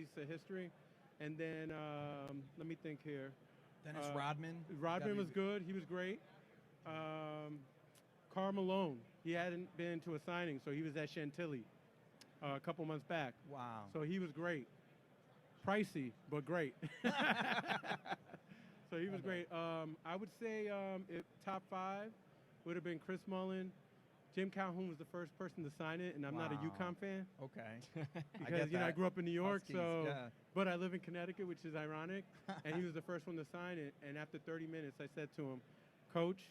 piece of history. And then let me think here. Dennis Rodman. Rodman was good. He was great. Karl Malone. He hadn't been to a signing, so he was at Chantilly a couple months back. Wow. So he was great. Pricey, but great. So he was great. I would say top 5 would have been Chris Mullin. Jim Calhoun was the first person to sign it, and I'm not a UConn fan. Okay. Because I grew up in New York, Huskies, but I live in Connecticut, which is ironic. And he was the first one to sign it. And after 30 minutes, I said to him, Coach,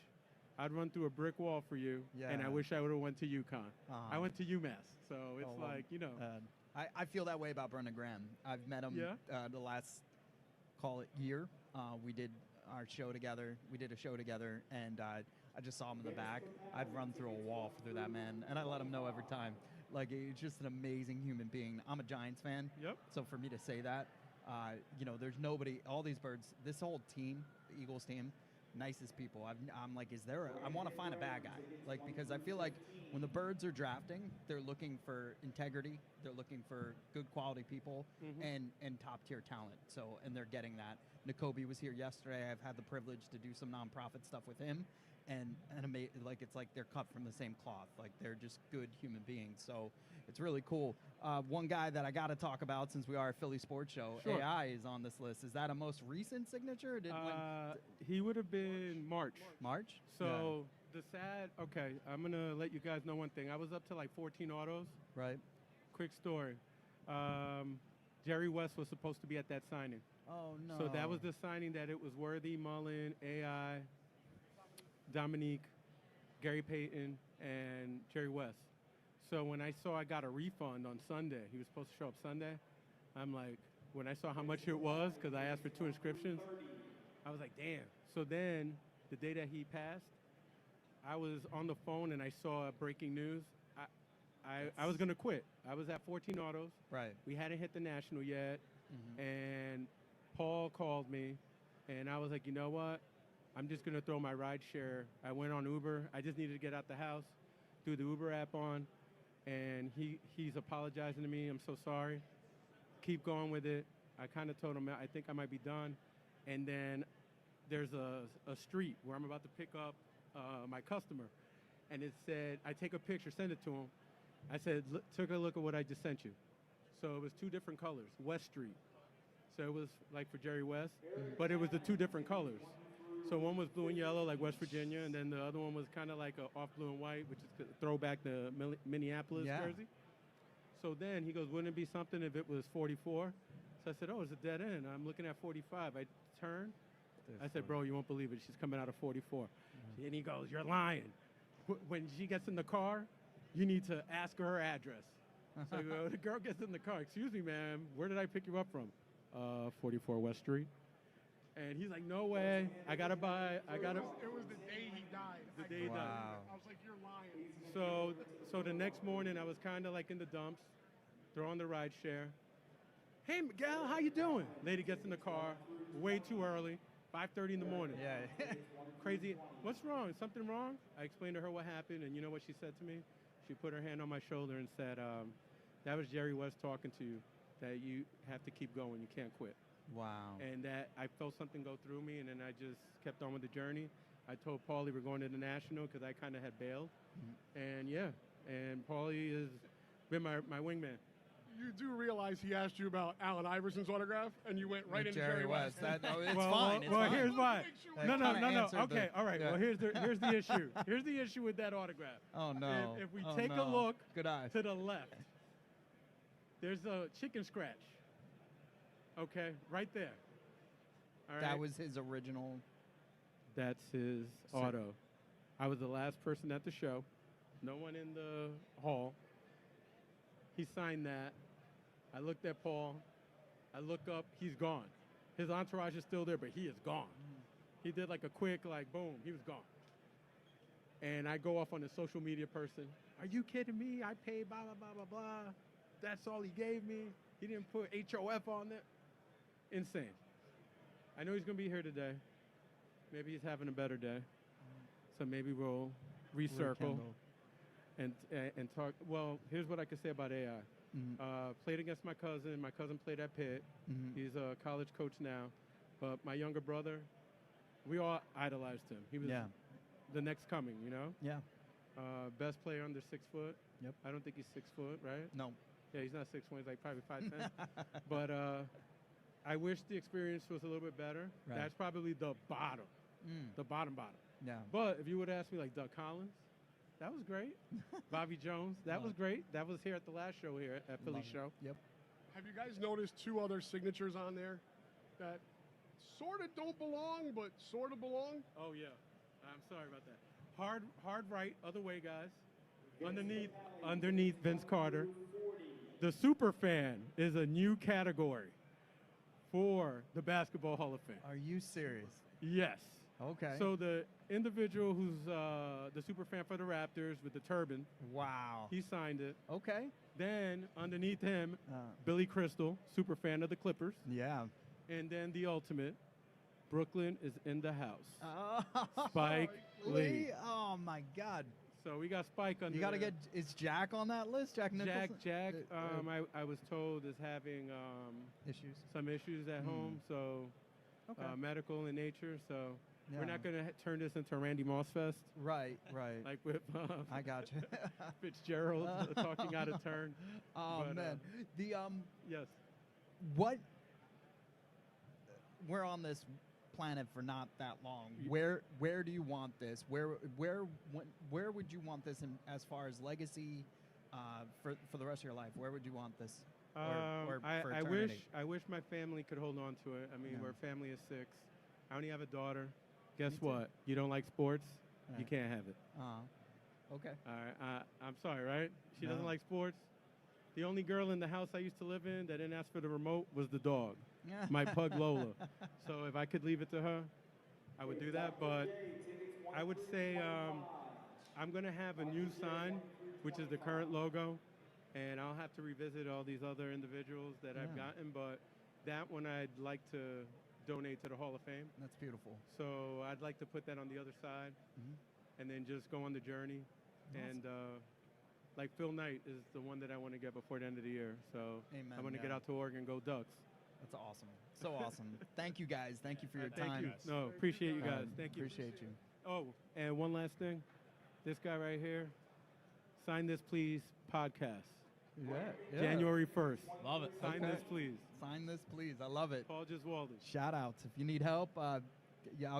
I'd run through a brick wall for you, and I wish I would have went to UConn. I went to UMass, so it's I feel that way about Brendan Graham. I've met him the last, call it, year. We did our show together. We did a show together, and I just saw him in the back. I'd run through a wall through that man, and I let him know every time. Like, he's just an amazing human being. I'm a Giants fan. Yep. So for me to say that, there's nobody, all these birds, this whole team, the Eagles team, nicest people. I'm like, I want to find a bad guy. Like, because I feel like when the birds are drafting, they're looking for integrity. They're looking for good quality people and top tier talent. So, and they're getting that. N'Kobe was here yesterday. I've had the privilege to do some nonprofit stuff with him. And it's like they're cut from the same cloth. Like, they're just good human beings. So it's really cool. One guy that I got to talk about, since we are a Philly sports show, Sure. AI is on this list. Is that a most recent signature? He would have been March. March? So okay, I'm going to let you guys know one thing. I was up to like 14 autos. Right. Quick story. Jerry West was supposed to be at that signing. Oh, no. So that was the signing that it was Worthy, Mullen, AI, Dominique, Gary Payton, and Jerry West. So when I saw I got a refund on Sunday, he was supposed to show up Sunday, I'm like, when I saw how much it was, because I asked for 2 inscriptions, I was like, damn. So then, the day that he passed, I was on the phone and I saw breaking news. I was going to quit. I was at 14 autos. Right. We hadn't hit the National yet. And Paul called me, and I was like, you know what? I'm just going to throw my ride share. I went on Uber. I just needed to get out the house, threw the Uber app on, and he's apologizing to me. I'm so sorry. Keep going with it. I kind of told him I think I might be done. And then there's a street where I'm about to pick up my customer. And it said, I take a picture, send it to him. I said, took a look at what I just sent you. So it was 2 different colors, West Street. So it was like for Jerry West, but it was the 2 different colors. So one was blue and yellow, like West Virginia, and then the other one was kind of like a off blue and white, which is a throwback to Minneapolis jersey. So then he goes, wouldn't it be something if it was 44? So I said, oh, it's a dead end. I'm looking at 45. I turned. I said, bro, you won't believe it. She's coming out of 44. And he goes, you're lying. When she gets in the car, you need to ask her address. So the girl gets in the car. Excuse me, ma'am. Where did I pick you up from? 44 West Street. And he's like, no way. It was the day he died. The day he died. I was like, you're lying. So the next morning, I was kind of like in the dumps, throwing the ride share. Hey, Miguel, how you doing? Lady gets in the car, way too early, 5:30 in the morning. Yeah. Crazy. What's wrong? Is something wrong? I explained to her what happened, and you know what she said to me? She put her hand on my shoulder and said, that was Jerry West talking to you, that you have to keep going. You can't quit. Wow. And that I felt something go through me, and then I just kept on with the journey. I told Paulie we're going to the National because I kind of had bailed. And Paulie has been my wingman. You do realize he asked you about Allen Iverson's autograph, and you went right into Jerry West. It's fine. Here's why. No. Okay, all right. Yeah. Well, here's the issue. Here's the issue with that autograph. Oh, no. If we take a look Good eye. to the left, there's a chicken scratch. Okay, right there. All right. That was his original. That's his auto. I was the last person at the show. No one in the hall. He signed that. I looked at Paul. I look up. He's gone. His entourage is still there, but he is gone. He did like a quick, boom. He was gone. And I go off on the social media person. Are you kidding me? I paid blah, blah, blah, blah, blah. That's all he gave me. He didn't put HOF on it. Insane. I know he's going to be here today. Maybe he's having a better day. So maybe we'll recircle and talk. Well, here's what I can say about AI. Played against my cousin. My cousin played at Pitt. He's a college coach now. But my younger brother, we all idolized him. He was the next coming, you know? Yeah. Best player under 6 foot. Yep. I don't think he's 6 foot, right? No. Yeah, he's not 6'1", he's like probably 5'10". But I wish the experience was a little bit better. Right. That's probably the bottom. The bottom. Yeah. But if you would ask me like Doug Collins, that was great. Bobby Jones, that was great. That was here at the last show here at Philly Show. Yep. Have you guys noticed 2 other signatures on there that sort of don't belong, but sort of belong? Oh, yeah. I'm sorry about that. Hard right, other way, guys. Underneath Vince Carter. The super fan is a new category for the Basketball Hall of Fame. Are you serious? Yes. Okay. So the individual who's the super fan for the Raptors with the turban, wow. he signed it. Okay. Then underneath him, Billy Crystal, super fan of the Clippers. Yeah. And then the ultimate, Brooklyn is in the house. Oh, Spike Lee. Oh my God. So we got Spike under. You got to get. Is Jack on that list? Jack Nicholson. Jack. I was told is having issues. some issues at home. So medical in nature. So we're not going to turn this into a Randy Moss fest. Right. Like with I got you. Fitzgerald talking out of turn. Oh But, man. The Yes. What? We're on this planet for not that long. Where do you want this? Where would you want this in, as far as legacy for the rest of your life? Where would you want this? Or for eternity? I wish my family could hold on to it. I mean, we're a family of 6. I only have a daughter. Guess what? You don't like sports? You can't have it. Okay. All right. I'm sorry, right? She doesn't like sports. The only girl in the house I used to live in that didn't ask for the remote was the dog, my pug Lola. So if I could leave it to her, I would do that. But I would say I'm going to have a new sign, which is the current logo, and I'll have to revisit all these other individuals that I've gotten. But that one I'd like to donate to the Hall of Fame. That's beautiful. So I'd like to put that on the other side and then just go on the journey. Awesome. And like Phil Knight is the one that I want to get before the end of the year. So Amen, I want to get out to Oregon, go Ducks. That's awesome. So awesome. Thank you, guys. Thank you for your Thank time. you. No, appreciate you guys. Thank you. Appreciate you. Oh, and one last thing. This guy right here, Sign This Please podcast. Yeah. January 1st. Love it. Sign this, please. Sign this, please. I love it. Paul Giswaldi. Shout outs. If you need help, I'll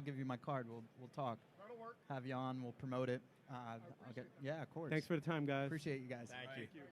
give you my card. We'll talk. That'll work. Have you on. We'll promote it. Of course. Thanks for the time, guys. Appreciate you guys. Thank you.